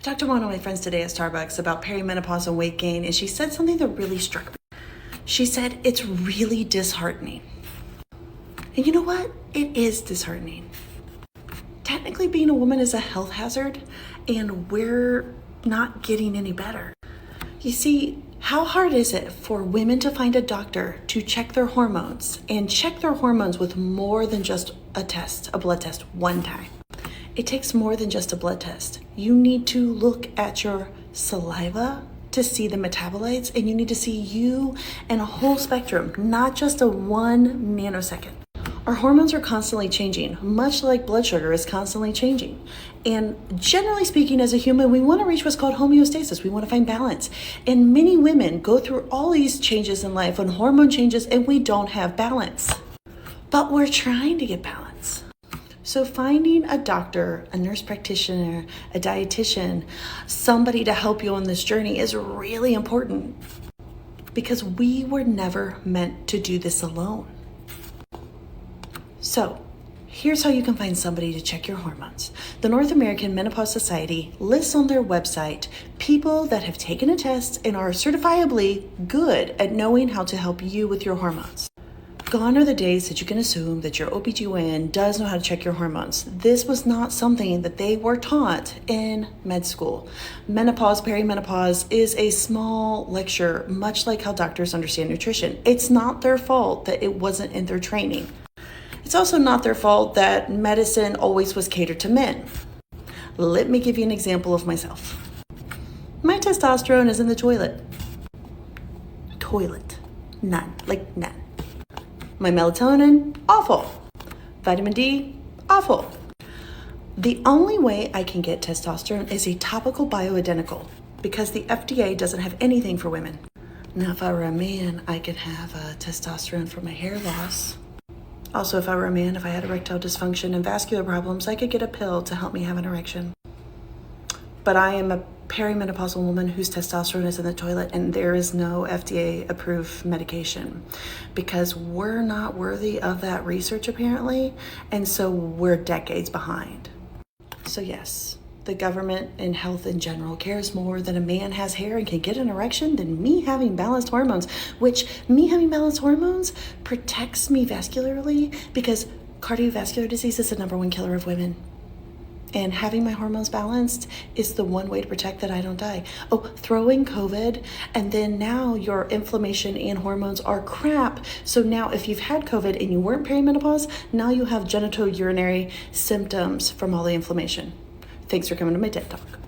talked to one of my friends today at Starbucks about perimenopause and weight gain, and she said something that really struck me. She said, it's really disheartening. And you know what? It is disheartening. Technically, being a woman is a health hazard, and we're not getting any better. You see, how hard is it for women to find a doctor to check their hormones and check their hormones with more than just a blood test one time? It takes more than just a blood test. You need to look at your saliva to see the metabolites, and you need to see you and a whole spectrum, not just a 1 nanosecond. Our hormones are constantly changing, much like blood sugar is constantly changing. And generally speaking, as a human, we want to reach what's called homeostasis. We want to find balance. And many women go through all these changes in life and hormone changes, and we don't have balance. But we're trying to get balance. So finding a doctor, a nurse practitioner, a dietitian, somebody to help you on this journey is really important, because we were never meant to do this alone. So here's how you can find somebody to check your hormones. The North American Menopause Society lists on their website people that have taken a test and are certifiably good at knowing how to help you with your hormones. Gone are the days that you can assume that your OBGYN does know how to check your hormones. This was not something that they were taught in med school. Menopause, perimenopause is a small lecture, much like how doctors understand nutrition. It's not their fault that it wasn't in their training. It's also not their fault that medicine always was catered to men. Let me give you an example of myself. My testosterone is in the toilet. None. Like none. My melatonin, awful. Vitamin D, awful. The only way I can get testosterone is a topical bioidentical, because the FDA doesn't have anything for women. Now, if I were a man, I could have testosterone for my hair loss. Also, if I were a man, if I had erectile dysfunction and vascular problems, I could get a pill to help me have an erection. But I am a perimenopausal woman whose testosterone is in the toilet, and there is no FDA-approved medication, because we're not worthy of that research, apparently, and so we're decades behind. So yes, the government and health in general cares more that a man has hair and can get an erection than me having balanced hormones, which me having balanced hormones protects me vascularly, because cardiovascular disease is the #1 killer of women. And having my hormones balanced is the one way to protect that I don't die. Oh, throw in COVID, and then now your inflammation and hormones are crap. So now if you've had COVID and you weren't perimenopause, now you have genitourinary symptoms from all the inflammation. Thanks for coming to my TED Talk.